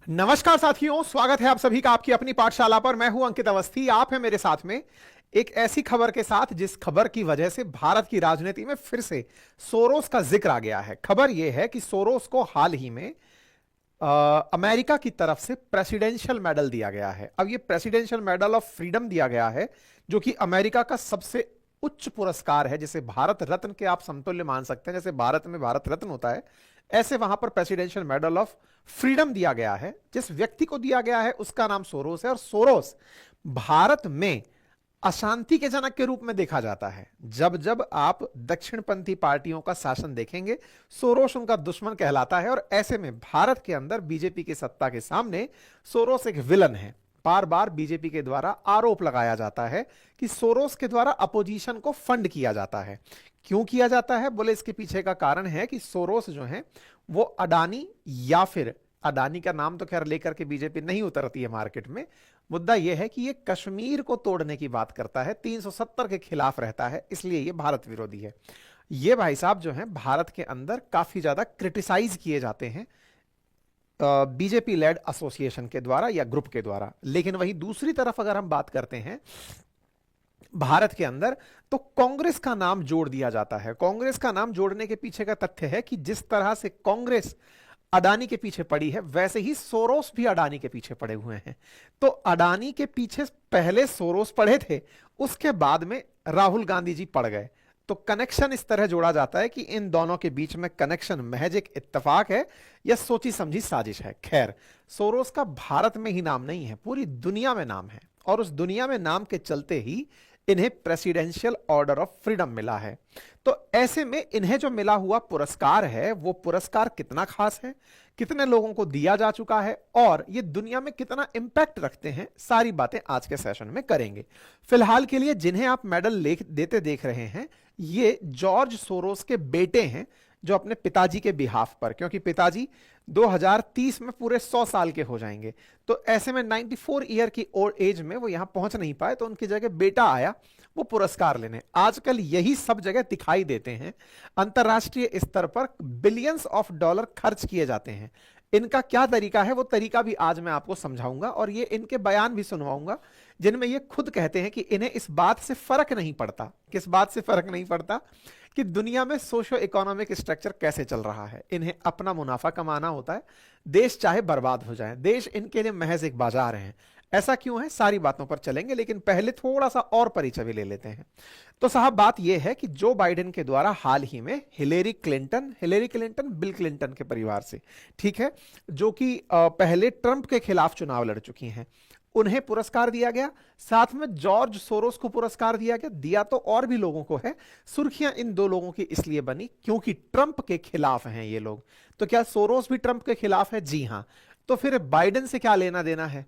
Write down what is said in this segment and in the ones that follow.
नमस्कार साथियों, स्वागत है आप सभी का आपकी अपनी पाठशाला पर। मैं हूं अंकित अवस्थी। आप हैं मेरे साथ में एक ऐसी खबर के साथ जिस खबर की वजह से भारत की राजनीति में फिर से सोरोस का जिक्र आ गया है। खबर यह है कि सोरोस को हाल ही में अमेरिका की तरफ से प्रेसिडेंशियल मेडल दिया गया है। अब यह प्रेसिडेंशियल मेडल ऑफ फ्रीडम दिया गया है, जो कि अमेरिका का सबसे उच्च पुरस्कार है, जिसे भारत रत्न के आप समतुल्य मान सकते हैं। जैसे भारत में भारत रत्न होता है, ऐसे वहां पर प्रेसिडेंशियल मेडल ऑफ फ्रीडम दिया गया है। जिस व्यक्ति को दिया गया है उसका नाम सोरोस है, और सोरोस भारत में अशांति के जनक के रूप में देखा जाता है। जब जब आप दक्षिणपंथी पार्टियों का शासन देखेंगे, सोरोस उनका दुश्मन कहलाता है। और ऐसे में भारत के अंदर बीजेपी की सत्ता के सामने सोरोस एक विलन है। बार बार बीजेपी के द्वारा आरोप लगाया जाता है कि सोरोस के द्वारा अपोजिशन को फंड किया जाता है। क्यों किया जाता है बोले, इसके पीछे का कारण है कि सोरोस जो है वो अडानी, या फिर अडानी का नाम तो खैर लेकर के बीजेपी नहीं उतरती है मार्केट में। मुद्दा यह है कि ये कश्मीर को तोड़ने की बात करता है, 370 के खिलाफ रहता है, इसलिए ये भारत विरोधी है। ये भाई साहब जो है भारत के अंदर काफी ज्यादा क्रिटिसाइज किए जाते हैं बीजेपी लेड एसोसिएशन के द्वारा या ग्रुप के द्वारा। लेकिन वही दूसरी तरफ अगर हम बात करते हैं भारत के अंदर, तो कांग्रेस का नाम जोड़ दिया जाता है। कांग्रेस का नाम जोड़ने के पीछे का तथ्य है कि जिस तरह से कांग्रेस अडानी के पीछे पड़ी है, वैसे ही सोरोस भी अडानी के पीछे पड़े हुए हैं। तो अडानी के पीछे पहले सोरोस पड़े थे, उसके बाद में राहुल गांधी जी पड़ गए। तो कनेक्शन इस तरह जोड़ा जाता है कि इन दोनों के बीच में कनेक्शन महज एक इत्तेफाक है या सोची समझी साजिश है। खैर, सोरोस का भारत में ही नाम नहीं है, पूरी दुनिया में नाम है, और उस दुनिया में नाम के चलते ही इन्हें प्रेसिडेंशियल ऑर्डर ऑफ फ्रीडम मिला है। तो ऐसे में इन्हें जो मिला हुआ पुरस्कार है, वो पुरस्कार कितना खास है, कितने लोगों को दिया जा चुका है, और ये दुनिया में कितना इंपैक्ट रखते हैं, सारी बातें आज के सेशन में करेंगे। फिलहाल के लिए जिन्हें आप मेडल देते देख रहे हैं, ये जॉर्ज सोरोस के बेटे हैं, जो अपने पिताजी के बिहाफ पर, क्योंकि पिताजी 2030 में पूरे 100 साल के हो जाएंगे, तो ऐसे में 94 ईयर की ओल्ड एज में वो यहां पहुंच नहीं पाए, तो उनकी जगह बेटा आया वो पुरस्कार लेने। आजकल यही सब जगह दिखाई देते हैं। अंतरराष्ट्रीय स्तर पर बिलियंस ऑफ डॉलर खर्च किए जाते हैं। इनका क्या तरीका है, वो तरीका भी आज मैं आपको समझाऊंगा, और ये इनके बयान भी सुनवाऊंगा, जिनमें ये खुद कहते हैं कि इन्हें इस बात से फर्क नहीं पड़ता। किस बात से फर्क नहीं पड़ता? कि दुनिया में सोशो इकोनॉमिक स्ट्रक्चर कैसे चल रहा है, इन्हें अपना मुनाफा कमाना होता है। देश चाहे बर्बाद हो जाए, देश इनके लिए महज एक बाजार है। ऐसा क्यों है, सारी बातों पर चलेंगे, लेकिन पहले थोड़ा सा और परिचय भी ले लेते हैं। तो साहब, बात यह है कि जो बाइडेन के द्वारा हाल ही में हिलेरी क्लिंटन बिल क्लिंटन के परिवार से, ठीक है, जो कि पहले ट्रंप के खिलाफ चुनाव लड़ चुकी हैं, उन्हें पुरस्कार दिया गया। साथ में जॉर्ज सोरोस को पुरस्कार दिया गया। दिया तो और भी लोगों को है। सुर्खियां इन दो लोगों की इसलिए बनी क्योंकि ट्रंप के खिलाफ हैं ये लोग। तो क्या सोरोस भी ट्रंप के खिलाफ है? जी हां। तो फिर बाइडेन से क्या लेना देना है?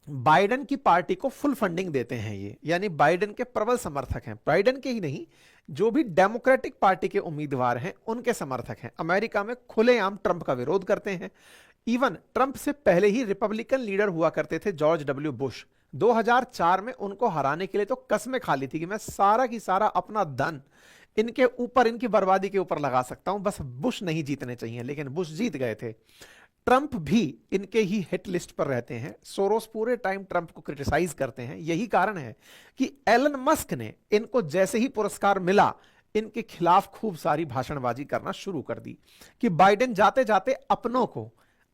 बाइडेन की पार्टी को फुल फंडिंग देते हैं ये, यानी बाइडेन के प्रबल समर्थक हैं। बाइडेन के ही नहीं, जो भी डेमोक्रेटिक पार्टी के उम्मीदवार हैं उनके समर्थक हैं। अमेरिका में खुलेआम ट्रंप का विरोध करते हैं। इवन ट्रंप से पहले ही रिपब्लिकन लीडर हुआ करते थे जॉर्ज डब्ल्यू बुश। 2004 में उनको हराने के लिए तो कस्में खा ली थी कि मैं सारा की सारा अपना धन इनके ऊपर, इनकी बर्बादी के ऊपर लगा सकता हूं, बस बुश नहीं जीतने चाहिए। लेकिन बुश जीत गए थे। ट्रंप भी इनके ही हिट लिस्ट पर रहते हैं। सोरोस पूरे टाइम ट्रंप को क्रिटिसाइज करते हैं। यही कारण है कि एलन मस्क ने इनको जैसे ही पुरस्कार मिला, इनके खिलाफ खूब सारी भाषणबाजी करना शुरू कर दी कि बाइडेन जाते जाते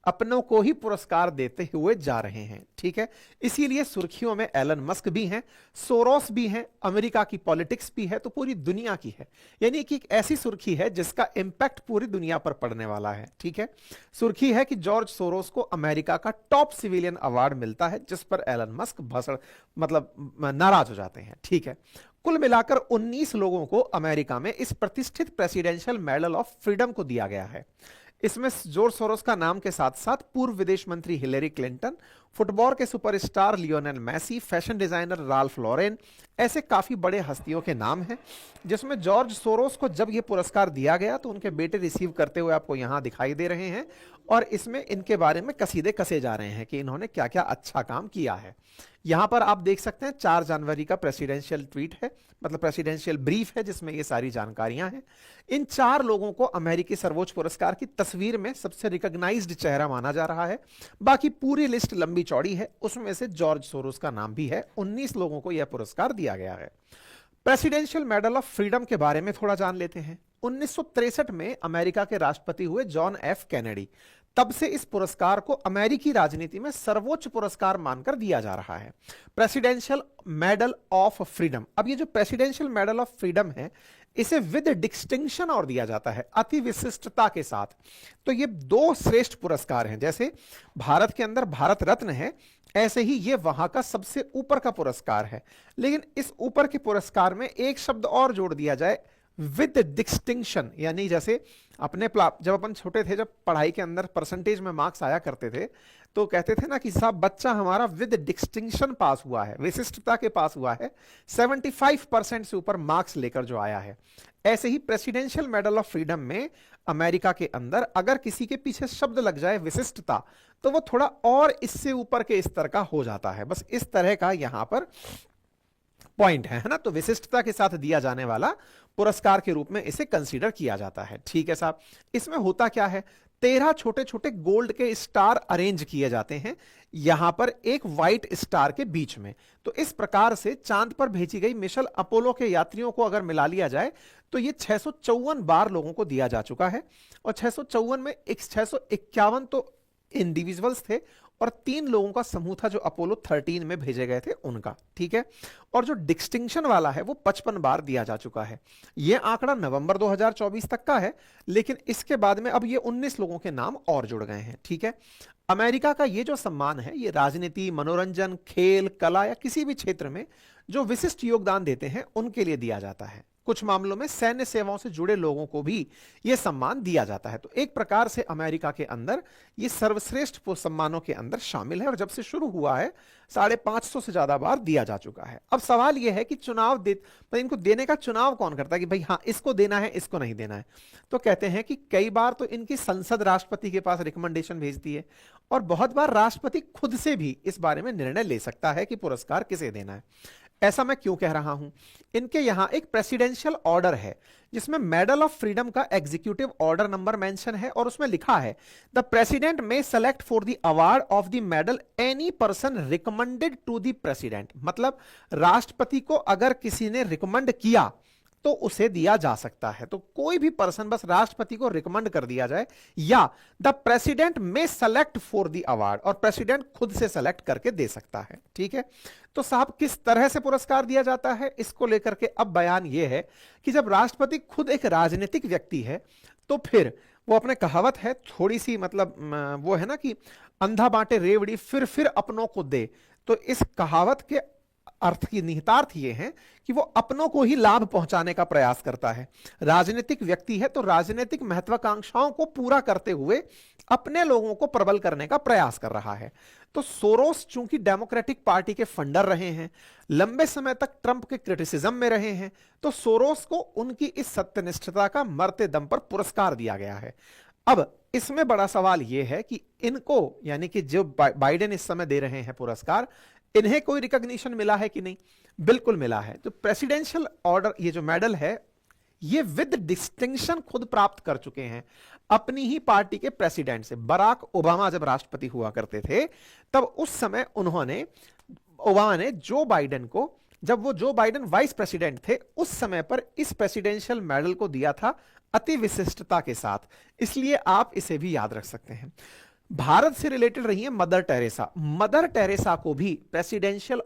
अपनों को ही पुरस्कार देते हुए जा रहे हैं। ठीक है, इसीलिए सुर्खियों में एलन मस्क भी हैं, सोरोस भी हैं, अमेरिका की पॉलिटिक्स भी है, तो पूरी दुनिया की है। यानी कि एक ऐसी सुर्खी है जिसका इंपैक्ट पूरी दुनिया पर पड़ने वाला है। ठीक है, सुर्खी है कि जॉर्ज सोरोस को अमेरिका का टॉप सिविलियन अवार्ड मिलता है, जिस पर एलन मस्क नाराज हो जाते हैं। ठीक है, कुल मिलाकर 19 लोगों को अमेरिका में इस प्रतिष्ठित प्रेसिडेंशियल मेडल ऑफ फ्रीडम को दिया गया है। इसमें जॉर्ज सोरोस का नाम के साथ साथ पूर्व विदेश मंत्री हिलेरी क्लिंटन, फुटबॉल के superstar Lionel Messi, fashion designer Ralph Lauren, ऐसे काफी बड़े हस्तियों के नाम हैं। जिसमें जॉर्ज सोरोस को जब यह पुरस्कार दिया गया तो उनके बेटे रिसीव करते हुए आपको यहां दिखाई दे रहे हैं, और इसमें इनके बारे में कसीदे कसे जा रहे हैं कि इन्होंने क्या क्या अच्छा काम किया है। यहां पर आप देख सकते हैं 4 जनवरी का प्रेसिडेंशियल ट्वीट है, मतलब प्रेसिडेंशियल ब्रीफ है, जिसमें ये सारी जानकारियां हैं। इन 4 लोगों को अमेरिकी सर्वोच्च पुरस्कार की तस्वीर में सबसे रिकॉग्नाइज्ड चेहरा माना जा रहा है। बाकी पूरी लिस्ट लंबी चौड़ी है, उसमें से जॉर्ज सोरोस का नाम भी है। 19 लोगों को यह पुरस्कार दिया गया है। प्रेसिडेंशियल मेडल ऑफ फ्रीडम के बारे में थोड़ा जान लेते हैं। 1963 में अमेरिका के राष्ट्रपति हुए जॉन एफ कैनेडी। तब से इस पुरस्कार को अमेरिकी राजनीति में सर्वोच्च पुरस्कार मानकर दिया जा रहा है, प्रेसिडेंशियल मेडल ऑफ फ्रीडम। अब ये जो प्रेसिडेंशियल मेडल ऑफ फ्रीडम है, इसे विद डिस्टिंक्शन और दिया जाता है, अति विशिष्टता के साथ। तो ये 2 श्रेष्ठ पुरस्कार हैं। जैसे भारत के अंदर भारत रत्न है, ऐसे ही ये वहां का सबसे ऊपर का पुरस्कार है। लेकिन इस ऊपर के पुरस्कार में एक शब्द और जोड़ दिया जाए, विद डिस्टिंक्शन। यानी जैसे जब अपन छोटे थे, जब पढ़ाई के अंदर परसेंटेज में मार्क्स आया करते थे, तो कहते थे ना कि साहब बच्चा हमारा विद डिस्टिंक्शन पास हुआ है, विशिष्टता के पास हुआ है, 75% से ऊपर मार्क्स लेकर जो आया है। ऐसे ही प्रेसिडेंशियल मेडल ऑफ फ्रीडम में अमेरिका के अंदर अगर किसी के पीछे शब्द लग जाए विशिष्टता, तो वो थोड़ा और इससे ऊपर के स्तर का हो जाता है। बस इस तरह का यहां पर पॉइंट है ना। तो विशिष्टता के साथ दिया जाने वाला पुरस्कार के रूप में इसे कंसीडर किया जाता है। ठीक है साहब। इसमें होता क्या है, 13 छोटे छोटे गोल्ड के स्टार अरेंज किए जाते हैं यहां पर एक व्हाइट स्टार के बीच में। तो इस प्रकार से चांद पर भेजी गई मिशन अपोलो के यात्रियों को अगर मिला लिया जाए तो ये 654 बार लोगों को दिया जा चुका है। और 654 में 651 तो इंडिविजुअल्स थे और 3 लोगों का समूह था जो अपोलो 13 में भेजे गए थे उनका। ठीक है। और जो डिस्टिंक्शन वाला है वो 55 बार दिया जा चुका है। यह आंकड़ा नवंबर 2024 तक का है, लेकिन इसके बाद में अब ये 19 लोगों के नाम और जुड़ गए हैं। ठीक है। अमेरिका का ये जो सम्मान है, ये राजनीति, मनोरंजन, खेल, कला या किसी भी क्षेत्र में जो विशिष्ट योगदान देते हैं उनके लिए दिया जाता है। कुछ मामलों में सैन्य सेवाओं से जुड़े लोगों को भी यह सम्मान दिया जाता है। तो एक प्रकार से अमेरिका के अंदर यह सर्वश्रेष्ठ सम्मानों के अंदर शामिल है और जब से शुरू हुआ है 550 से ज्यादा बार दिया जा चुका है। अब सवाल यह है कि इनको देने का चुनाव कौन करता है कि भाई हाँ इसको देना है, इसको नहीं देना है। तो कहते हैं कि कई बार तो इनकी संसद राष्ट्रपति के पास रिकमेंडेशन भेजती है और बहुत बार राष्ट्रपति खुद से भी इस बारे में निर्णय ले सकता है कि पुरस्कार किसे देना है। ऐसा मैं क्यों कह रहा हूं, इनके यहां एक प्रेसिडेंशियल ऑर्डर है जिसमें मेडल ऑफ फ्रीडम का एग्जीक्यूटिव ऑर्डर नंबर मेंशन है और उसमें लिखा है the president may select for the award of the medal any person recommended to the president. मतलब राष्ट्रपति को अगर किसी ने रिकमेंड किया तो उसे दिया जा सकता है। तो कोई भी पर्सन बस राष्ट्रपति को रिकमेंड कर दिया जाए, या the president may select for the award, और प्रेसिडेंट खुद से सेलेक्ट करके दे सकता है। ठीक है। तो साहब किस तरह से पुरस्कार दिया जाता है, इसको लेकर के अब बयान यह है कि जब राष्ट्रपति खुद एक राजनीतिक व्यक्ति है तो फिर वो अपने कहावत है थोड़ी सी, मतलब वो है ना कि अंधा बांटे रेवड़ी फिर अपनों को दे। तो इस कहावत के अर्थ की निहितार्थ ये है कि वो अपनों को ही लाभ पहुंचाने का प्रयास करता है। राजनीतिक व्यक्ति है तो राजनीतिक महत्वाकांक्षाओं को पूरा करते हुए अपने लोगों को प्रबल करने का प्रयास कर रहा है। तो सोरोस चूंकि डेमोक्रेटिक पार्टी के फंडर रहे हैं, लंबे समय तक ट्रंप के क्रिटिसिज्म में रहे हैं, तो सोरोस को उनकी इस सत्यनिष्ठता का मरते दम पर पुरस्कार दिया गया है। अब इसमें बड़ा सवाल यह है कि इनको, यानी कि जो बाइडेन इस समय दे रहे हैं पुरस्कार, इन्हें कोई रिकॉग्निशन मिला है कि नहीं? बिल्कुल मिला है। तो प्रेसिडेंशियल ऑर्डर, ये जो मेडल है, ये विद डिस्टिंक्शन खुद प्राप्त कर चुके हैं अपनी ही पार्टी के प्रेसिडेंट से। बराक ओबामा जब राष्ट्रपति हुआ करते थे तब उस समय ओबामा ने जो बाइडेन को, जब वो जो बाइडेन वाइस प्रेसिडेंट थे, उस समय पर इस प्रेसिडेंशियल मेडल को दिया था अति विशिष्टता के साथ। इसलिए आप इसे भी याद रख सकते हैं। भारत से रिलेटेड रही है मदर टेरेसा। मदर टेरेसा को भी प्रेसिडेंशियल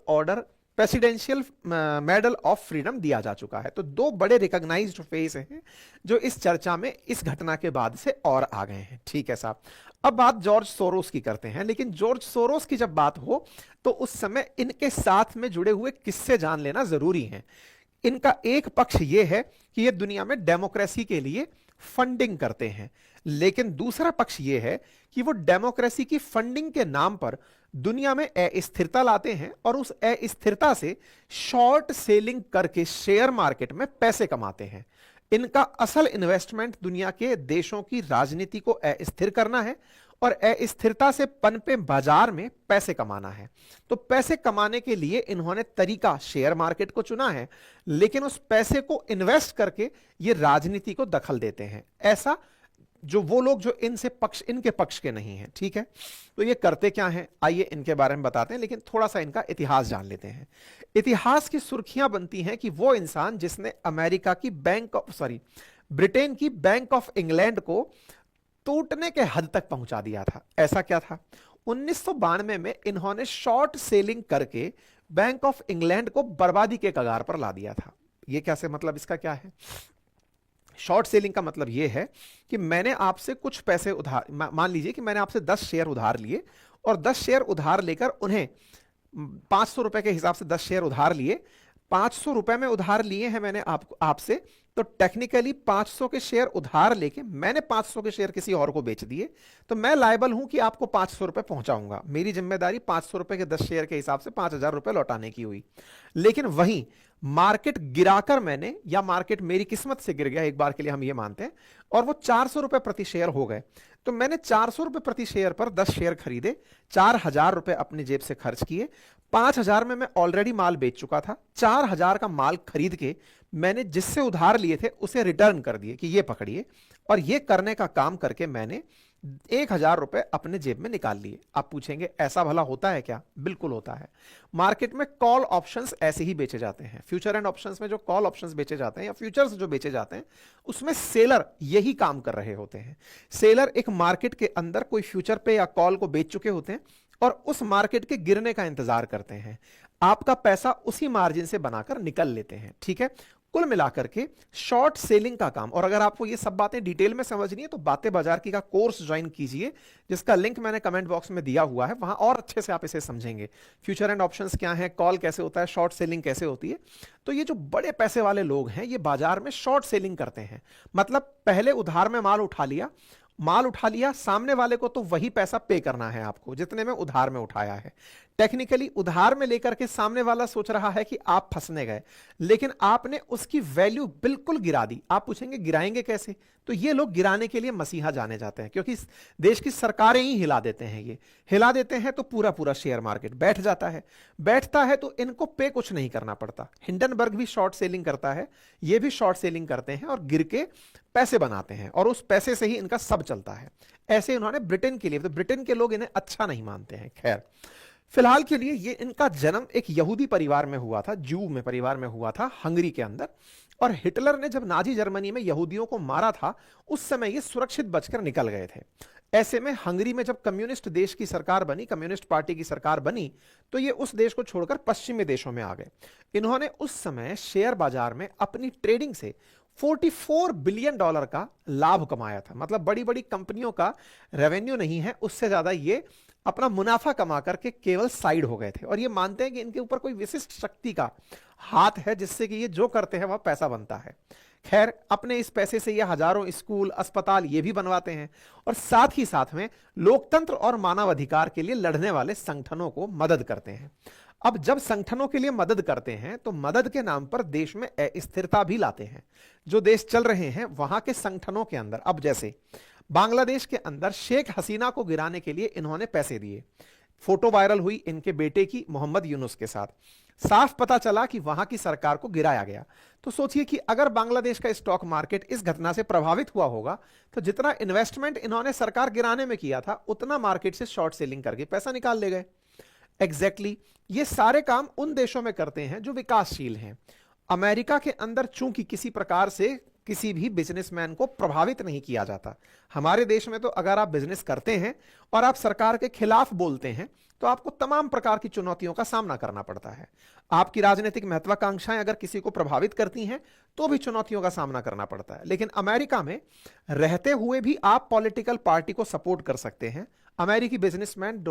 मेडल ऑफ फ्रीडम दिया जा चुका है। तो 2 बड़े रिकॉग्नाइज्ड फेस हैं जो इस चर्चा में इस घटना के बाद से और आ गए हैं। ठीक है साहब। अब बात जॉर्ज सोरोस की करते हैं, लेकिन जॉर्ज सोरोस की जब बात हो तो उस समय इनके साथ में जुड़े हुए किस्से जान लेना जरूरी है। इनका एक पक्ष यह है कि ये दुनिया में डेमोक्रेसी के लिए फंडिंग करते हैं, लेकिन दूसरा पक्ष यह है कि वो डेमोक्रेसी की फंडिंग के नाम पर दुनिया में अस्थिरता लाते हैं और उस अस्थिरता से शॉर्ट सेलिंग करके शेयर मार्केट में पैसे कमाते हैं। इनका असल इन्वेस्टमेंट दुनिया के देशों की राजनीति को अस्थिर करना है और अस्थिरता से पनपे बाजार में पैसे कमाना है। तो पैसे कमाने के लिए इन्होंने तरीका शेयर मार्केट को चुना है, लेकिन उस पैसे को इन्वेस्ट करके ये राजनीति को दखल देते हैं, ऐसा जो वो लोग जो इनके पक्ष के नहीं हैं। ठीक है, तो ये करते क्या हैं, आइए इनके बारे में बताते हैं, लेकिन थोड़ा सा इनका इतिहास जान लेते हैं। इतिहास की सुर्खियां बनती हैं कि वो इंसान जिसने ब्रिटेन की बैंक ऑफ इंग्लैंड को टूटने के हद तक पहुंचा दिया था। ऐसा क्या था, 1992 में इन्होंने शॉर्ट सेलिंग करके बैंक ऑफ इंग्लैंड को बर्बादी के कगार पर ला दिया था। ये कैसे, मतलब इसका क्या है? शॉर्ट सेलिंग का मतलब यह है कि मैंने आपसे कुछ पैसे उधार, मान लीजिए कि मैंने आपसे 10 शेयर उधार लिए और 10 शेयर उधार लेकर उन्हें 500 रुपए के हिसाब से 10 शेयर उधार लिए, 500 रुपए में उधार लिए हैं मैंने आपसे, तो टेक्निकली 500 के शेयर उधार लेके मैंने 500 के शेयर किसी और को बेच दिए, तो मैं लायबल हूं कि आपको 500 रुपए पहुंचाऊंगा। मेरी जिम्मेदारी 500 रुपए के 10 शेयर के हिसाब से 5000 रुपए लौटाने की हुई। लेकिन वहीं मार्केट गिराकर मैंने, या मार्केट मेरी किस्मत से गिर गया, एक बार के लिए हम ये मानते हैं, और वो 400 रुपए प्रति शेयर हो गए, तो मैंने 400 रुपए प्रति शेयर पर 10 शेयर खरीदे, 4000 रुपए अपनी जेब से खर्च किए, 5000 में मैं ऑलरेडी माल बेच चुका था, 4000 का माल खरीद के मैंने जिससे उधार लिए थे उसे रिटर्न कर दिए कि ये पकड़िए, और ये करने का काम करके मैंने 1000 रुपए अपने जेब में निकाल लिए। आप पूछेंगे ऐसा भला होता है क्या? बिल्कुल होता है। मार्केट में कॉल ऑप्शंस ऐसे ही बेचे जाते हैं। फ्यूचर एंड ऑप्शंस में जो कॉल ऑप्शंस बेचे जाते हैं या फ्यूचर्स जो बेचे जाते हैं, उसमें सेलर यही काम कर रहे होते हैं। सेलर एक मार्केट के अंदर कोई फ्यूचर पे या कॉल को बेच चुके होते हैं और उस मार्केट के गिरने का इंतजार करते हैं, आपका पैसा उसी मार्जिन से बनाकर निकल लेते हैं। ठीक है, कुल मिलाकर के शॉर्ट सेलिंग का काम। और अगर आपको ये सब बातें डिटेल में समझनी है तो बातें बाजार की का कोर्स ज्वाइन कीजिए, जिसका लिंक मैंने कमेंट बॉक्स में दिया हुआ है, वहां और अच्छे से आप इसे समझेंगे। फ्यूचर एंड ऑप्शंस क्या है, कॉल कैसे होता है, शॉर्ट सेलिंग कैसे होती है। तो ये जो बड़े पैसे वाले लोग हैं, ये बाजार में शॉर्ट सेलिंग करते हैं। मतलब पहले उधार में माल उठा लिया, सामने वाले को तो वही पैसा पे करना है आपको जितने में उधार में उठाया है। टेक्निकली उधार में लेकर के सामने वाला सोच रहा है कि आप फंसने गए, लेकिन आपने उसकी वैल्यू बिल्कुल गिरा दी। आप पूछेंगे गिराएंगे कैसे? तो ये लोग गिराने के लिए मसीहा जाने जाते हैं, क्योंकि देश की सरकारें ही हिला देते हैं। ये हिला देते हैं तो पूरा पूरा शेयर मार्केट बैठ जाता है। बैठता है तो इनको पे कुछ नहीं करना पड़ता। हिंडनबर्ग भी शॉर्ट सेलिंग करता है, ये भी शॉर्ट सेलिंग करते हैं और गिर के पैसे बनाते हैं, और उस पैसे से ही इनका सब चलता है। ऐसे इन्होंने ब्रिटेन के लिए, तो ब्रिटेन के लोग इन्हें अच्छा नहीं मानते हैं। खैर, फिलहाल के लिए ये इनका जन्म एक यहूदी परिवार में हुआ था, जू में परिवार में हुआ था, हंगरी के अंदर। और हिटलर ने जब नाजी जर्मनी में यहूदियों को मारा था, उस समय ये सुरक्षित बचकर निकल गए थे। ऐसे में हंगरी में जब कम्युनिस्ट देश की सरकार बनी, कम्युनिस्ट पार्टी की सरकार बनी, तो ये उस देश को छोड़कर पश्चिमी देशों में आ गए। इन्होंने उस समय शेयर बाजार में अपनी ट्रेडिंग से $44 बिलियन का लाभ कमाया था। मतलब बड़ी बड़ी कंपनियों का रेवेन्यू नहीं है, उससे ज्यादा ये अपना मुनाफा कमा करके केवल साइड हो गए थे। और ये मानते हैं कि इनके ऊपर कोई विशिष्ट शक्ति का हाथ है, जिससे कि ये जो करते हैं वह पैसा बनता है। खैर, अपने इस पैसे से ये हजारों स्कूल, अस्पताल ये भी बनवाते हैं, और साथ ही साथ में लोकतंत्र और मानवाधिकार के लिए लड़ने वाले संगठनों को मदद करते हैं। अब जब संगठनों के लिए मदद करते हैं तो मदद के नाम पर देश में अस्थिरता भी लाते हैं। जो देश चल रहे हैं वहां के संगठनों के अंदर, अब जैसे बांग्लादेश के अंदर शेख हसीना को गिराने के लिए इन्होंने पैसे दिए। फोटो वायरल हुई इनके बेटे की मोहम्मद यूनुस के साथ, साफ पता चला कि वहां की सरकार को गिराया गया। तो सोचिए कि अगर बांग्लादेश का स्टॉक मार्केट इस घटना से प्रभावित हुआ होगा, तो जितना इन्वेस्टमेंट इन्होंने सरकार गिराने में किया था, उतना मार्केट से शॉर्ट सेलिंग करके पैसा निकाल ले गए। एग्जैक्टली ये सारे काम उन देशों में करते हैं जो विकासशील हैं। अमेरिका के अंदर चूंकि किसी प्रकार से किसी भी बिजनेसमैन को प्रभावित नहीं किया जाता। हमारे देश में तो अगर आप बिजनेस करते हैं और आप सरकार के खिलाफ बोलते हैं तो आपको तमाम प्रकार की चुनौतियों का सामना करना पड़ता है। आपकी राजनीतिक महत्वाकांक्षाएं अगर किसी को प्रभावित करती हैं तो भी चुनौतियों का सामना करना पड़ता है। लेकिन अमेरिका में रहते हुए भी आप पॉलिटिकल पार्टी को सपोर्ट कर सकते हैं। अमेरिकी बिजनेसमैन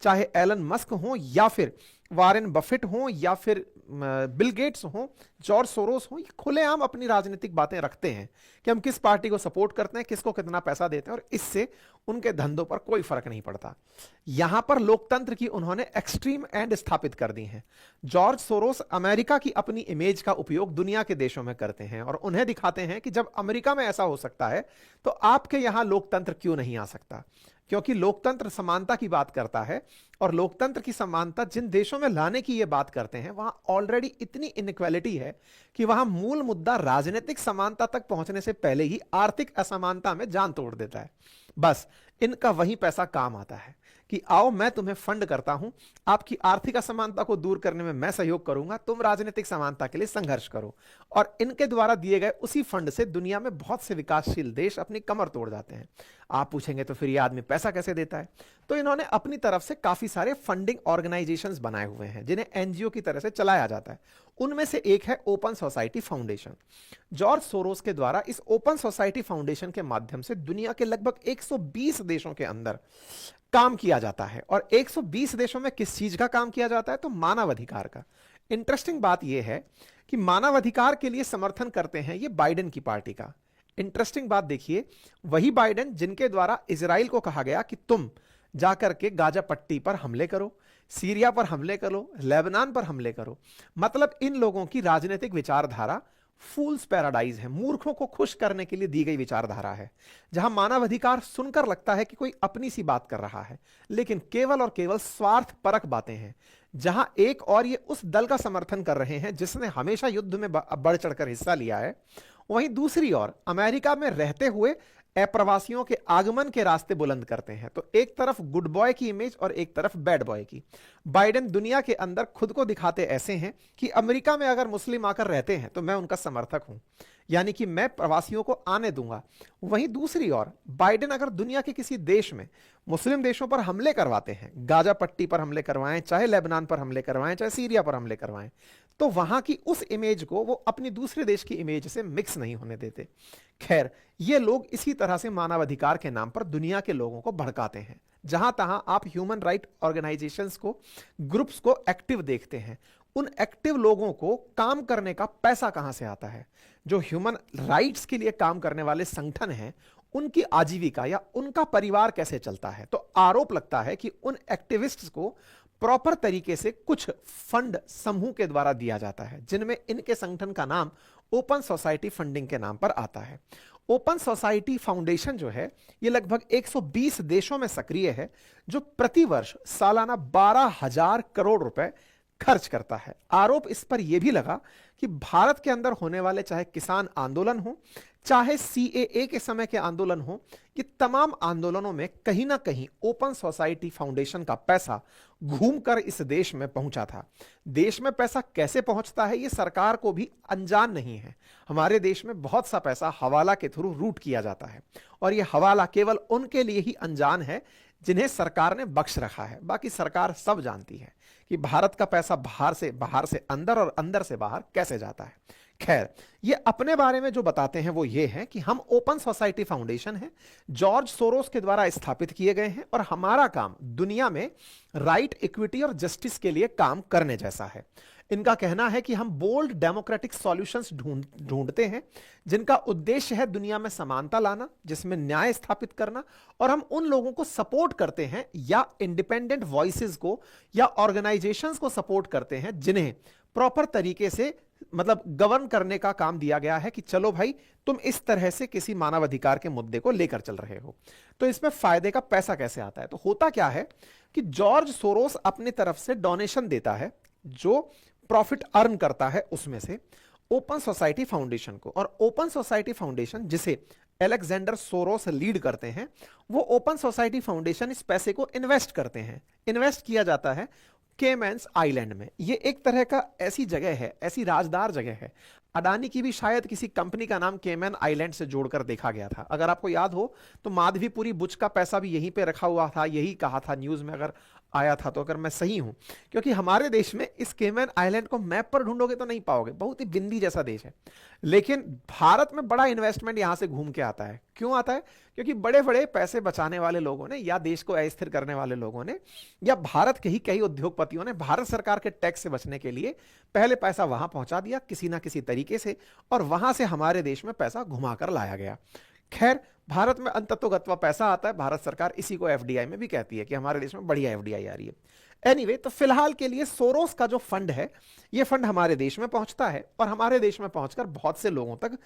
चाहे एलन मस्क हो या फिर वारेन बफेट हों या फिर बिल गेट्स हों, जॉर्ज सोरोस हों, ये खुलेआम अपनी राजनीतिक बातें रखते हैं कि हम किस पार्टी को सपोर्ट करते हैं, किसको कितना पैसा देते हैं, और इससे उनके धंधों पर कोई फर्क नहीं पड़ता। यहां पर लोकतंत्र की उन्होंने एक्सट्रीम एंड स्थापित कर दी है। जॉर्ज सोरोस अमेरिका की अपनी इमेज का उपयोग दुनिया के देशों में करते हैं और उन्हें दिखाते हैं कि जब अमेरिका में ऐसा हो सकता है तो आपके यहां लोकतंत्र क्यों नहीं आ सकता, क्योंकि लोकतंत्र समानता की बात करता है और लोकतंत्र की समानता जिन देशों में लाने की यह बात करते हैं वहां ऑलरेडी इतनी इनइक्वालिटी है कि वहां मूल मुद्दा राजनीतिक समानता तक पहुंचने से पहले ही आर्थिक असमानता में जान तोड़ देता है। बस इनका वही पैसा काम आता है कि आओ मैं तुम्हें फंड करता हूं, आपकी आर्थिक असमानता को दूर करने में मैं सहयोग करूंगा, तुम राजनीतिक समानता के लिए संघर्ष करो। और इनके द्वारा दिए गए उसी फंड से दुनिया में बहुत से विकासशील देश अपनी कमर तोड़ जाते हैं। आप पूछेंगे तो फिर ये आदमी पैसा कैसे देता है? तो इन्होंने अपनी तरफ से काफी सारे फंडिंग ऑर्गेनाइजेशंस बनाए हुए हैं जिन्हें एनजीओ की तरह से चलाया जाता है। उनमें से एक है open society foundation. George Soros के द्वारा इस ओपन सोसाइटी फाउंडेशन के माध्यम से दुनिया के लगभग 120 देशों के अंदर काम किया जाता है। और 120 देशों में किस चीज का काम किया जाता है? तो मानवाधिकार का। इंटरेस्टिंग बात यह है कि मानवाधिकार के लिए समर्थन करते हैं ये बाइडेन की पार्टी का। इंटरेस्टिंग बात देखिए, वही बाइडेन जिनके द्वारा इजराइल को कहा गया कि तुम जाकर के गाजा पट्टी पर हमले करो, सीरिया पर हमले करो, लेबनान पर हमले करो। मतलब इन लोगों की राजनीतिक विचारधारा फूल्स पैराडाइज है, मूर्खों को खुश करने के लिए दी गई विचारधारा है, जहां मानवाधिकार सुनकर लगता है कि कोई अपनी सी बात कर रहा है, लेकिन केवल और केवल स्वार्थपरक बातें हैं। जहां एक और ये उस दल का समर्थन कर रहे हैं जिसने हमेशा युद्ध में बढ़ चढ़कर हिस्सा लिया है, वहीं दूसरी ओर अमेरिका में रहते हुए अप्रवासियों के आगमन के रास्ते बुलंद करते हैं। तो एक तरफ गुड बॉय की इमेज और एक तरफ बैड बॉय की। बाइडेन दुनिया के अंदर खुद को दिखाते ऐसे हैं कि अमेरिका में अगर मुस्लिम आकर रहते हैं तो मैं उनका समर्थक हूं, यानी कि मैं प्रवासियों को आने दूंगा। वहीं दूसरी ओर बाइडेन अगर दुनिया के किसी देश में मुस्लिम देशों पर हमले करवाते हैं, गाजा पट्टी पर हमले करवाएं, चाहे लेबनान पर हमले करवाएं, चाहे सीरिया पर हमले करवाएं, तो वहां की उस इमेज को वो अपनी दूसरे देश की इमेज से मिक्स नहीं होने देते। खैर, ये लोग इसी तरह से मानवाधिकार के नाम पर दुनिया के लोगों को भड़काते हैं। जहां तहां आप ह्यूमन राइट ऑर्गेनाइजेशंस को, ग्रुप्स को एक्टिव देखते हैं। उन एक्टिव लोगों को काम करने का पैसा कहां से आता है? जो ह्यूमन राइट्स के लिए काम करने वाले संगठन हैं, उनकी आजीविका या उनका परिवार कैसे चलता है? तो आरोप लगता है कि उन एक्टिविस्ट्स को प्रॉपर तरीके से कुछ फंड समूह के द्वारा दिया जाता है, जिनमें इनके संगठन का नाम ओपन सोसाइटी फंडिंग के नाम पर आता है। ओपन सोसाइटी फाउंडेशन जो है ये लगभग 120 देशों में सक्रिय है, जो प्रतिवर्ष सालाना 12,000 करोड़ रुपए खर्च करता है। आरोप इस पर यह भी लगा कि भारत के अंदर होने वाले चाहे किसान आंदोलन हो, चाहे सीएए के समय के आंदोलन हो, ये तमाम आंदोलनों में कहीं ना कहीं ओपन सोसाइटी फाउंडेशन का पैसा घूमकर इस देश में पहुंचा था। देश में पैसा कैसे पहुंचता है ये सरकार को भी अनजान नहीं है। हमारे देश में बहुत सा पैसा हवाला के थ्रू रूट किया जाता है और ये हवाला केवल उनके लिए ही अनजान है जिन्हें सरकार ने बख्श रखा है। बाकी सरकार सब जानती है कि भारत का पैसा बाहर से अंदर और अंदर से बाहर कैसे जाता है। खैर, ये अपने बारे में जो बताते हैं वो ये है कि हम ओपन सोसाइटी फाउंडेशन है, जॉर्ज सोरोस के द्वारा स्थापित किए गए हैं और हमारा काम दुनिया में राइट, इक्विटी और जस्टिस के लिए काम करने जैसा है। इनका कहना है कि हम बोल्ड डेमोक्रेटिक सॉल्यूशंस ढूंढते हैं जिनका उद्देश्य है दुनिया में समानता लाना, जिसमें न्याय स्थापित करना, और हम उन लोगों को सपोर्ट करते हैं या इंडिपेंडेंट वॉइसेस को या ऑर्गेनाइजेशंस को सपोर्ट करते हैं जिन्हें प्रॉपर तरीके से मतलब गवर्न करने का काम दिया गया है कि चलो भाई तुम इस तरह से किसी मानवाधिकार के मुद्दे को लेकर चल रहे हो। तो इसमें फायदे का पैसा कैसे आता है? तो होता क्या है कि जॉर्ज सोरोस अपनी तरफ से डोनेशन देता है, जो प्रॉफिट अर्न करता है उसमें से ओपन सोसाइटी फाउंडेशन को, और ओपन सोसाइटी फाउंडेशन जिसे अलेक्जेंडर सोरोस लीड करते हैं, वो ओपन सोसाइटी फाउंडेशन इस पैसे को इन्वेस्ट करते हैं। इन्वेस्ट किया जाता है केमैन्स आइलैंड में। ये एक तरह का ऐसी जगह है, ऐसी राजदार जगह है। अडानी की भी शायद किसी कंपनी का नाम केमैन आइलैंड से जोड़कर देखा गया था। अगर आपको याद हो तो माधवीपुरी बुच का पैसा भी यहीं पे रखा हुआ था, यही कहा था न्यूज में। अगर आया था, तो अगर मैं सही हूं, क्योंकि हमारे देश में इस केमैन आइलैंड को मैप पर ढूंढोगे तो नहीं पाओगे, बहुत ही बिंदी जैसा देश है, लेकिन भारत में बड़ा इन्वेस्टमेंट यहां से घूम के आता है। क्यों आता है? क्योंकि बड़े बड़े पैसे बचाने वाले लोगों ने या देश को अस्थिर करने वाले लोगों ने या भारत के ही कई उद्योगपतियों ने भारत सरकार के टैक्स से बचने के लिए पहले पैसा वहां पहुंचा दिया किसी ना किसी तरीके से, और वहां से हमारे देश में पैसा घुमाकर लाया गया। खैर, भारत में अंततोगत्वा पैसा आता है, भारत सरकार इसी को एफडीआई में भी कहती है कि हमारे देश में बढ़िया एफडीआई आ रही है। एनीवे, तो फिलहाल के लिए सोरोस का जो फंड है, ये फंड हमारे देश में पहुंचता है और हमारे देश में पहुंचकर बहुत से लोगों तक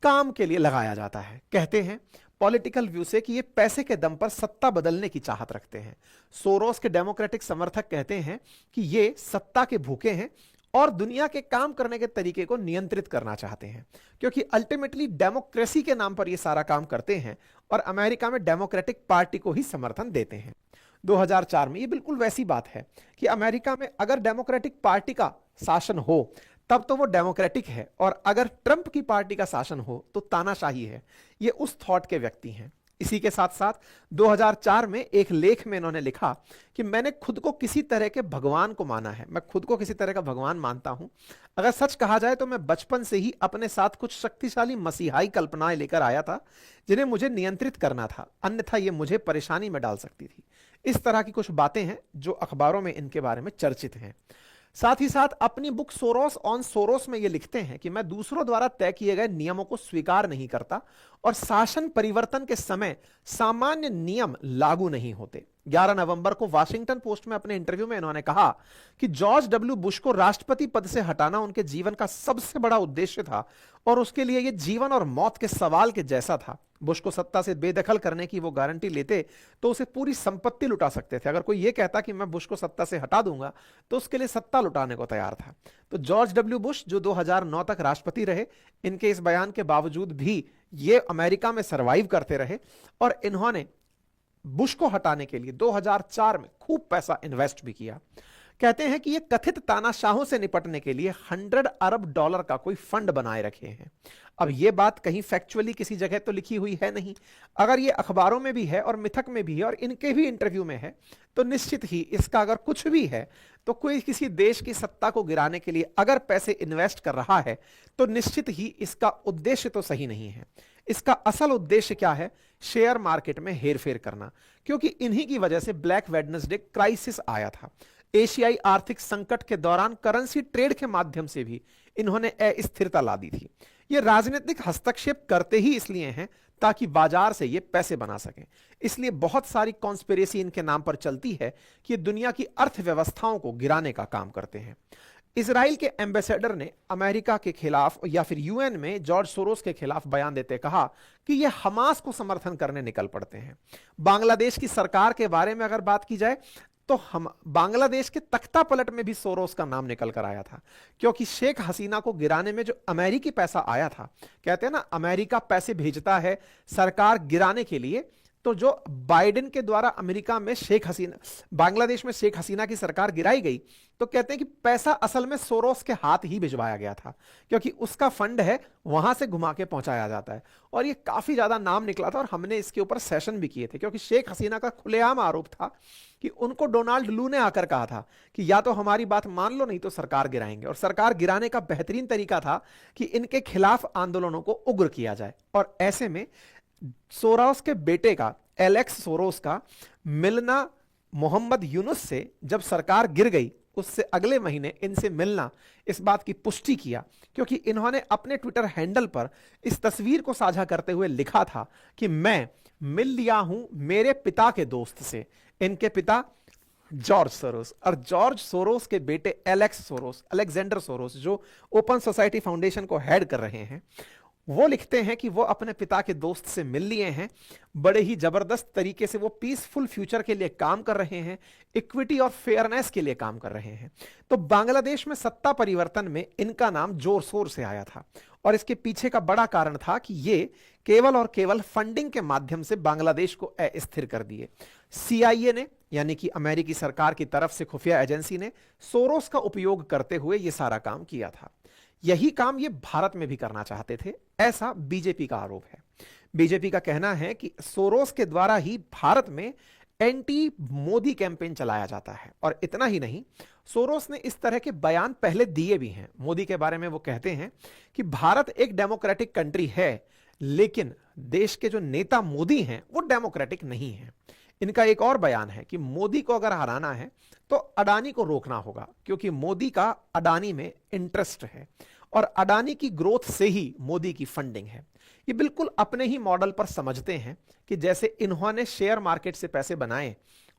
काम के लिए लगाया जाता है। कहते हैं पॉलिटिकल व्यू से कि ये पैसे के दम पर सत्ता बदलने की चाहत रखते हैं। सोरोस के डेमोक्रेटिक समर्थक कहते हैं कि ये सत्ता के भूखे हैं और दुनिया के काम करने के तरीके को नियंत्रित करना चाहते हैं, क्योंकि अल्टीमेटली डेमोक्रेसी के नाम पर ये सारा काम करते हैं और अमेरिका में डेमोक्रेटिक पार्टी को ही समर्थन देते हैं। 2004 में ये बिल्कुल वैसी बात है कि अमेरिका में अगर डेमोक्रेटिक पार्टी का शासन हो तब तो वो डेमोक्रेटिक है, और अगर ट्रंप की पार्टी का शासन हो तो तानाशाही है। ये उस थॉट के व्यक्ति हैं। इसी के साथ साथ 2004 में एक लेख में इन्होंने लिखा कि मैंने खुद को किसी तरह के भगवान को माना है, मैं खुद को किसी तरह का भगवान मानता हूं। अगर सच कहा जाए तो मैं बचपन से ही अपने साथ कुछ शक्तिशाली मसीहाई कल्पनाएं लेकर आया था जिन्हें मुझे नियंत्रित करना था, अन्यथा ये मुझे परेशानी में डाल सकती थी। इस तरह की कुछ बातें हैं जो अखबारों में इनके बारे में चर्चित हैं। साथ ही साथ अपनी बुक सोरोस ऑन सोरोस में ये लिखते हैं कि मैं दूसरों द्वारा तय किए गए नियमों को स्वीकार नहीं करता और शासन परिवर्तन के समय सामान्य नियम लागू नहीं होते। 11 नवंबर को वाशिंगटन पोस्ट में अपने इंटरव्यू में इन्होंने कहा कि जॉर्ज डब्ल्यू बुश को राष्ट्रपति पद से हटाना उनके जीवन का सबसे बड़ा उद्देश्य था और उसके लिए यह जीवन और मौत के सवाल के जैसा था। बुश को सत्ता से बेदखल करने की वो गारंटी लेते तो उसे पूरी संपत्ति लुटा सकते थे। अगर कोई यह कहता कि मैं बुश को सत्ता से हटा दूंगा तो उसके लिए सत्ता लुटाने को तैयार था। तो जॉर्ज डब्ल्यू बुश जो 2009 तक राष्ट्रपति रहे, इनके इस बयान के बावजूद भी ये अमेरिका में सरवाइव करते रहे और इन्होंने बुश को हटाने के लिए 2004 में खूब पैसा इन्वेस्ट भी किया। कहते हैं कि ये कथित तानाशाहों से निपटने के लिए $100 अरब का कोई फंड बनाए रखे हैं। अब ये बात कहीं फैक्चुअली किसी जगह तो लिखी हुई है नहीं, अगर ये अखबारों में भी है और मिथक में भी है और इनके भी इंटरव्यू में है तो निश्चित ही इसका अगर कुछ भी है तो कोई किसी देश की सत्ता को गिराने के लिए अगर पैसे इन्वेस्ट कर रहा है तो निश्चित ही इसका उद्देश्य तो सही नहीं है। इसका असल उद्देश्य क्या है? शेयर मार्केट में हेरफेर करना, क्योंकि इन्हीं की वजह से ब्लैक वेडनेसडे क्राइसिस आया था। एशियाई आर्थिक संकट के दौरान करेंसी ट्रेड के माध्यम से भी इन्होंने अस्थिरता ला दी थी। ये राजनीतिक हस्तक्षेप करते ही इसलिए हैं ताकि बाजार से ये पैसे बना सकें। इसलिए बहुत सारी कॉन्स्पिरेसी इनके नाम पर चलती है कि ये दुनिया की अर्थव्यवस्थाओं को गिराने का काम करते हैं। इजराइल के एम्बेसडर ने अमेरिका के खिलाफ या फिर यूएन में जॉर्ज सोरोस के खिलाफ बयान देते कहा कि ये हमास को समर्थन करने निकल पड़ते हैं। बांग्लादेश की सरकार के बारे में अगर बात की जाए तो हम बांग्लादेश के तख्ता पलट में भी सोरोस का नाम निकल कर आया था, क्योंकि शेख हसीना को गिराने में जो अमेरिकी पैसा आया था, कहते हैं ना अमेरिका पैसे भेजता है सरकार गिराने के लिए, तो जो बाइडेन के द्वारा अमेरिका में बांग्लादेश में शेख हसीना की सरकार गिराई गई तो कहते हैं कि पैसा असल में सोरोस के हाथ ही भिजवाया गया था, क्योंकि उसका फंड है वहां से घुमा के पहुंचाया जाता है। और ये काफी ज्यादा नाम निकला था और हमने इसके ऊपर सेशन भी किए थे, क्योंकि शेख हसीना का खुलेआम आरोप था कि उनको डोनाल्ड लू ने आकर कहा था कि या तो हमारी बात मान लो नहीं तो सरकार गिराएंगे, और सरकार गिराने का बेहतरीन तरीका था कि इनके खिलाफ आंदोलनों को उग्र किया जाए। और ऐसे में सोरोस के बेटे का एलेक्स सोरोस का मिलना मोहम्मद यूनुस से जब सरकार गिर गई उससे अगले महीने इनसे मिलना इस बात की पुष्टि किया, क्योंकि इन्होंने अपने ट्विटर हैंडल पर इस तस्वीर को साझा करते हुए लिखा था कि मैं मिल लिया हूं मेरे पिता के दोस्त से। इनके पिता जॉर्ज सोरोस और जॉर्ज सोरोस के बेटे अलेक्जेंडर सोरोस जो ओपन सोसाइटी फाउंडेशन को हेड कर रहे हैं, वो लिखते हैं कि वो अपने पिता के दोस्त से मिल लिए हैं। बड़े ही जबरदस्त तरीके से वो पीसफुल फ्यूचर के लिए काम कर रहे हैं, इक्विटी और फेयरनेस के लिए काम कर रहे हैं। तो बांग्लादेश में सत्ता परिवर्तन में इनका नाम जोर शोर से आया था और इसके पीछे का बड़ा कारण था कि ये केवल और केवल फंडिंग के माध्यम से बांग्लादेश को अस्थिर कर दिए। CIA ने, यानी कि अमेरिकी सरकार की तरफ से खुफिया एजेंसी ने सोरोस का उपयोग करते हुए यह सारा काम किया था। यही काम ये भारत में भी करना चाहते थे, ऐसा बीजेपी का आरोप है। बीजेपी का कहना है कि सोरोस के द्वारा ही भारत में एंटी मोदी कैंपेन चलाया जाता है। और इतना ही नहीं, सोरोस ने इस तरह के बयान पहले दिए भी हैं मोदी के बारे में। वो कहते हैं कि भारत एक डेमोक्रेटिक कंट्री है, लेकिन देश के जो नेता मोदी हैं वो डेमोक्रेटिक नहीं है। इनका एक और बयान है कि मोदी को अगर हराना है तो अडानी को रोकना होगा, क्योंकि मोदी का अडानी में इंटरेस्ट है और अडानी की ग्रोथ से ही मोदी की फंडिंग है। ये बिल्कुल अपने ही मॉडल पर समझते हैं कि जैसे इन्होंने शेयर मार्केट से पैसे बनाए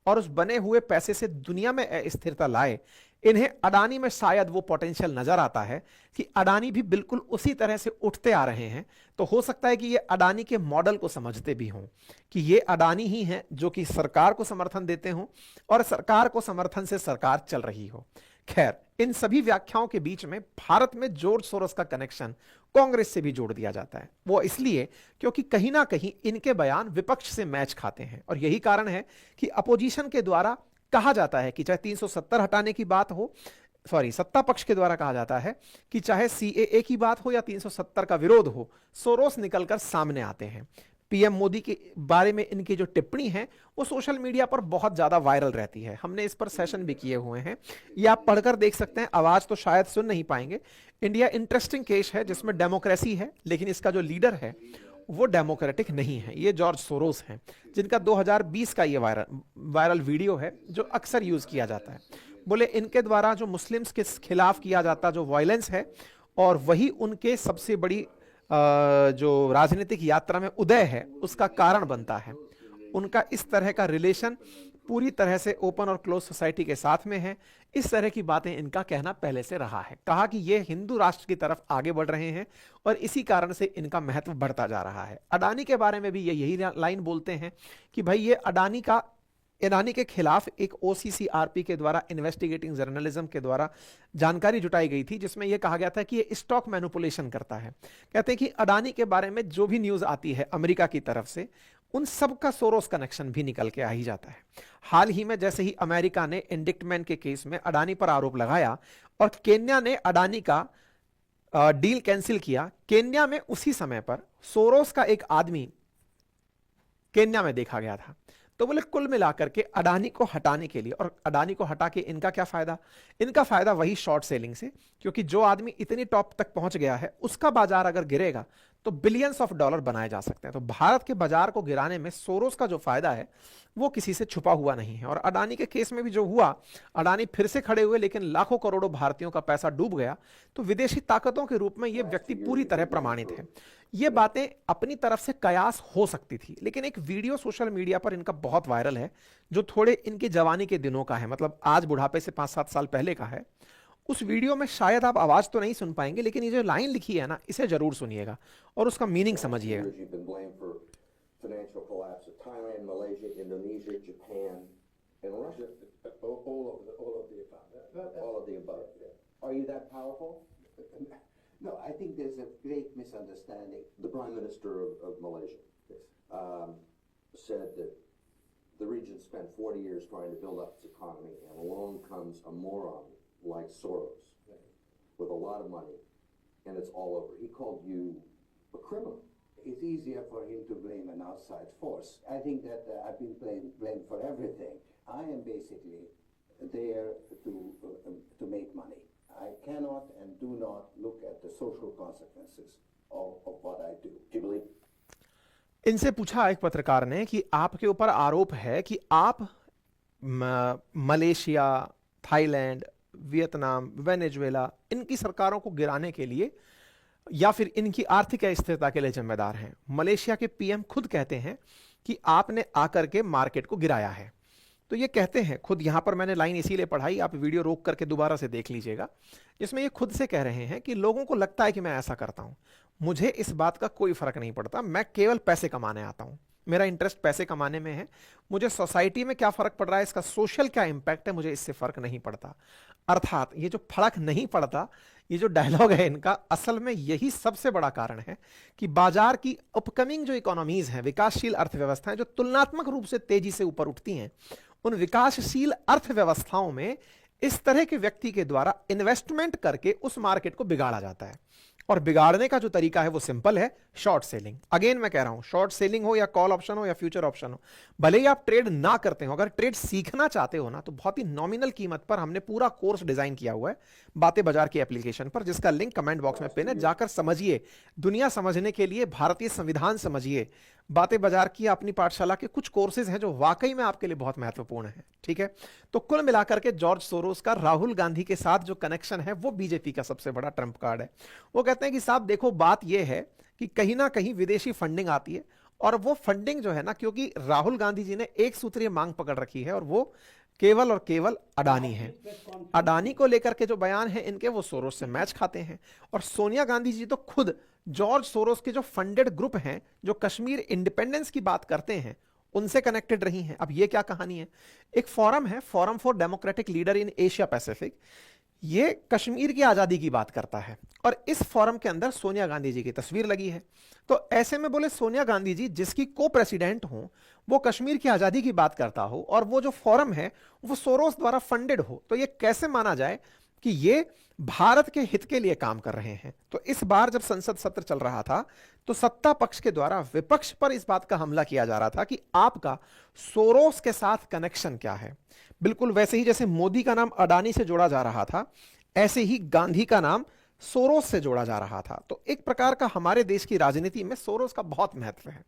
और उस बने हुए पैसे से दुनिया में अस्थिरता लाए, इन्हें अडानी में शायद वो पोटेंशियल नजर आता है कि अडानी भी बिल्कुल उसी तरह से उठते आ रहे हैं। तो हो सकता है कि ये अडानी के मॉडल को समझते भी हों कि ये अडानी ही हैं जो कि सरकार को समर्थन देते हों और सरकार को समर्थन से सरकार चल रही हो। खैर, इन सभी व्याख्याओं के बीच में भारत में जॉर्ज सोरोस का कनेक्शन कांग्रेस से भी जोड़ दिया जाता है। वो इसलिए क्योंकि कहीं ना कहीं इनके बयान विपक्ष से मैच खाते हैं और यही कारण है कि अपोजिशन के द्वारा कहा जाता है कि चाहे 370 हटाने की बात हो, सत्ता पक्ष के द्वारा कहा जाता है कि चाहे सीएए की बात हो या 370 का विरोध हो, सोरोस निकलकर सामने आते हैं। पीएम मोदी के बारे में इनकी जो टिप्पणी है वो सोशल मीडिया पर बहुत ज्यादा वायरल रहती है। हमने इस पर सेशन भी किए हुए हैं, ये आप पढ़कर देख सकते हैं। आवाज तो शायद सुन नहीं पाएंगे। इंडिया इंटरेस्टिंग केस है जिसमें डेमोक्रेसी है, लेकिन इसका जो लीडर है वो डेमोक्रेटिक नहीं है। ये जॉर्ज सोरोस हैं, जिनका 2020 का ये वायरल वीडियो है जो अक्सर यूज किया जाता है। बोले इनके द्वारा जो मुस्लिम्स के खिलाफ किया जाता जो वायलेंस है, और वही उनके सबसे बड़ी जो राजनीतिक यात्रा में उदय है उसका कारण बनता है। उनका इस तरह का रिलेशन पूरी तरह से ओपन और क्लोज सोसाइटी के साथ में है। इस तरह की बातें इनका कहना पहले से रहा है। कहा कि ये हिंदू राष्ट्र की तरफ आगे बढ़ रहे हैं और इसी कारण से इनका महत्व बढ़ता जा रहा है। अडानी के बारे में भी ये यही लाइन बोलते हैं कि भाई ये अडानी के खिलाफ एक ओसीसीआरपी के द्वारा इन्वेस्टिगेटिंग जर्नलिज्म के द्वारा जानकारी जुटाई गई थी, जिसमें यह कहा गया था कि ये स्टॉक मैनिपुलेशन करता है। कहते हैं कि अडानी के बारे में जो भी न्यूज आती है अमेरिका की तरफ से, उन सब का सोरोस कनेक्शन भी निकल के आ ही जाता है। हाल ही में जैसे ही अमेरिका ने इंडिक्टमेंट के केस में अडानी पर आरोप लगाया और केन्या ने अडानी का डील कैंसिल किया, केन्या में उसी समय पर सोरोस का एक आदमी केन्या में देखा गया था। तो बोले कुल मिलाकर के अडानी को हटाने के लिए, और अडानी को हटा के इनका क्या फायदा? इनका फायदा वही शॉर्ट सेलिंग से, क्योंकि जो आदमी इतनी टॉप तक पहुंच गया है उसका बाजार अगर गिरेगा तो बिलियंस ऑफ डॉलर बनाए जा सकते हैं। तो भारत के बाजार को गिराने में सोरोस का जो फायदा है वो किसी से छुपा हुआ नहीं है। और अडानी के केस में भी जो हुआ, अडानी फिर से खड़े हुए लेकिन लाखों करोड़ों भारतीयों का पैसा डूब गया। तो विदेशी ताकतों के रूप में ये व्यक्ति पूरी तरह प्रमाणित है। ये बातें अपनी तरफ से कयास हो सकती थी, लेकिन एक वीडियो सोशल मीडिया पर इनका बहुत वायरल है जो थोड़े इनके जवानी के दिनों का है, मतलब आज बुढ़ापे से 5-7 साल पहले का है। उस वीडियो में शायद आप आवाज तो नहीं सुन पाएंगे, लेकिन ये जो लाइन लिखी है ना, इसे जरूर सुनिएगा और उसका मीनिंग समझिएगा। No, I think there's a great misunderstanding. The Prime Minister of Malaysia said that the region spent 40 years trying to build up its economy, and along comes a moron like Soros with a lot of money, and it's all over. He called you a criminal. It's easier for him to blame an outside force. I think that I've been blamed for everything. I am basically there to make money. I cannot and do not look at the social consequences of what I do. Do you believe? इनसे पूछा एक पत्रकार ने कि आपके ऊपर आरोप है कि आप मलेशिया, थाईलैंड, वियतनाम, वेनेजुएला, इनकी सरकारों को गिराने के लिए या फिर इनकी आर्थिक अस्थिरता के लिए जिम्मेदार हैं। मलेशिया के पीएम खुद कहते हैं कि आपने आकर के मार्केट को गिराया है। तो ये कहते हैं खुद, यहां पर मैंने लाइन इसीलिए पढ़ाई, आप वीडियो रोक करके दोबारा से देख लीजिएगा, जिसमें ये खुद से कह रहे हैं कि लोगों को लगता है कि मैं ऐसा करता हूं, मुझे इस बात का कोई फर्क नहीं पड़ता, मैं केवल पैसे कमाने आता हूं, मेरा इंटरेस्ट पैसे कमाने में है, मुझे सोसाइटी में क्या फर्क पड़ रहा है, इसका सोशल क्या इंपैक्ट है, मुझे इससे फर्क नहीं पड़ता। अर्थात ये जो फर्क नहीं पड़ता, ये जो डायलॉग है इनका, असल में यही सबसे बड़ा कारण है कि बाजार की अपकमिंग जो इकोनॉमीज हैं, विकासशील अर्थव्यवस्थाएं जो तुलनात्मक रूप से तेजी से ऊपर उठती हैं, उन विकासशील अर्थव्यवस्थाओं में इस तरह के व्यक्ति के द्वारा इन्वेस्टमेंट करके उस मार्केट को बिगाड़ा जाता है। और बिगाड़ने का जो तरीका है वो सिंपल है, शॉर्ट सेलिंग। अगेन मैं कह रहा हूं, शॉर्ट सेलिंग हो या कॉल ऑप्शन हो या फ्यूचर ऑप्शन हो, भले ही आप ट्रेड ना करते हो, अगर ट्रेड सीखना चाहते हो ना, तो बहुत ही नॉमिनल कीमत पर हमने पूरा कोर्स डिजाइन किया हुआ है बातें बाजार की एप्लीकेशन पर, जिसका लिंक कमेंट बॉक्स में पिन है। जाकर समझिए, दुनिया समझने के लिए भारतीय संविधान समझिए, बातें बाजार की अपनी पाठशाला के कुछ कोर्सेज हैं जो वाकई में आपके लिए बहुत महत्वपूर्ण है। ठीक है, तो कुल मिलाकर के जॉर्ज सोरोस का राहुल गांधी के साथ जो कनेक्शन है वो बीजेपी का सबसे बड़ा ट्रम्प कार्ड है। वो कहते हैं कि साहब देखो, बात यह है कि कहीं ना कहीं विदेशी फंडिंग आती है, और वो फंडिंग जो है ना, क्योंकि राहुल गांधी जी ने एक सूत्रीय मांग पकड़ रखी है, और वो केवल और केवल अडानी है। अडानी को लेकर के जो बयान है इनके, वो सोरोस से मैच खाते हैं। और सोनिया गांधी जी तो खुद जॉर्ज सोरोस के जो फंडेड ग्रुप हैं, जो कश्मीर इंडिपेंडेंस की बात करते हैं, उनसे कनेक्टेड रही हैं। अब ये क्या कहानी है, एक फोरम है, forum for democratic leader in Asia Pacific, ये कश्मीर की आजादी की बात करता है, और इस फोरम के अंदर सोनिया गांधी जी की तस्वीर लगी है। तो ऐसे में बोले सोनिया गांधी जी जिसकी को प्रेसिडेंट हो, वो कश्मीर की आजादी की बात करता हो, और वो जो फोरम है वो सोरोस द्वारा फंडेड हो, तो ये कैसे माना जाए कि ये भारत के हित के लिए काम कर रहे हैं। तो इस बार जब संसद सत्र चल रहा था, तो सत्ता पक्ष के द्वारा विपक्ष पर इस बात का हमला किया जा रहा था कि आपका सोरोस के साथ कनेक्शन क्या है। बिल्कुल वैसे ही जैसे मोदी का नाम अडानी से जोड़ा जा रहा था, ऐसे ही गांधी का नाम सोरोस से जोड़ा जा रहा था। तो एक प्रकार का हमारे देश की राजनीति में सोरोस का बहुत महत्व है।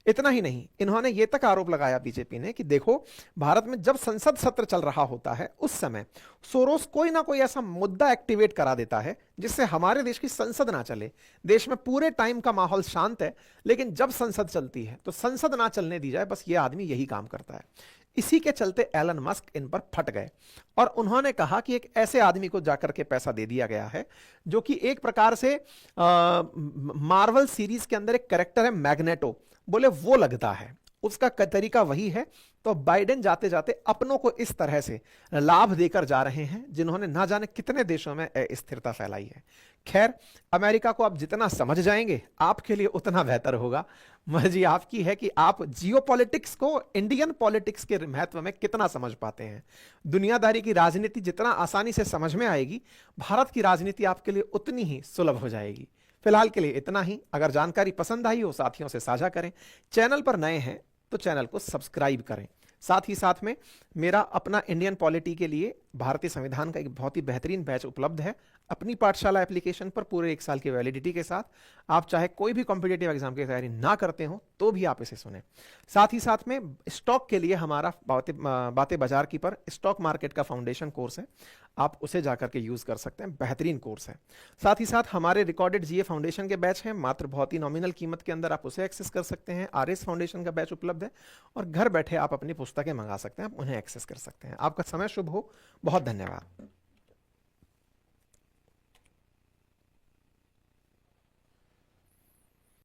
इतना ही नहीं, इन्होंने ये तक आरोप लगाया बीजेपी ने कि देखो, भारत में जब संसद सत्र चल रहा होता है उस समय सोरोस कोई ना कोई ऐसा मुद्दा एक्टिवेट करा देता है जिससे हमारे देश की संसद ना चले। देश में पूरे टाइम का माहौल शांत है, लेकिन जब संसद चलती है तो संसद ना चलने दी जाए, बस ये आदमी यही काम करता है। इसी के चलते एलन मस्क इन पर फट गए, और उन्होंने कहा कि एक ऐसे आदमी को जाकर के पैसा दे दिया गया है जो कि एक प्रकार से मार्वल सीरीज के अंदर एक कैरेक्टर है मैग्नेटो, बोले वो लगता है, उसका तरीका वही है। तो बाइडेन जाते जाते अपनों को इस तरह से लाभ देकर जा रहे हैं जिन्होंने ना जाने कितने देशों में अस्थिरता फैलाई है। खैर, अमेरिका को आप जितना समझ जाएंगे आपके लिए उतना बेहतर होगा। मर्जी आपकी है कि आप जियोपॉलिटिक्स को इंडियन पॉलिटिक्स के महत्व में कितना समझ पाते हैं। दुनियादारी की राजनीति जितना आसानी से समझ में आएगी, भारत की राजनीति आपके लिए उतनी ही सुलभ हो जाएगी। फिलहाल के लिए इतना ही। अगर जानकारी पसंद आई हो, साथियों से साझा करें। चैनल पर नए हैं तो चैनल को सब्सक्राइब करें। साथ ही साथ में मेरा अपना इंडियन पॉलिटी के लिए भारतीय संविधान का एक बहुत ही बेहतरीन बैच उपलब्ध है अपनी पाठशाला एप्लीकेशन पर, पूरे 1 साल की वैलिडिटी के साथ। आप चाहे कोई भी कॉम्पिटिटिव एग्जाम की तैयारी ना करते हो तो भी आप इसे सुने। साथ ही साथ में स्टॉक के लिए हमारा बातें बाजार की पर स्टॉक मार्केट का फाउंडेशन कोर्स है, आप उसे जाकर के यूज कर सकते हैं, बेहतरीन कोर्स है। साथ ही साथ हमारे रिकॉर्डेड जीए फाउंडेशन के बैच हैं, मात्र बहुत ही नॉमिनल कीमत के अंदर आप उसे एक्सेस कर सकते हैं। आरएस फाउंडेशन का बैच उपलब्ध है, और घर बैठे आप अपनी पुस्तकें मंगा सकते हैं, आप उन्हें एक्सेस कर सकते हैं। आपका समय शुभ हो। बहुत धन्यवाद।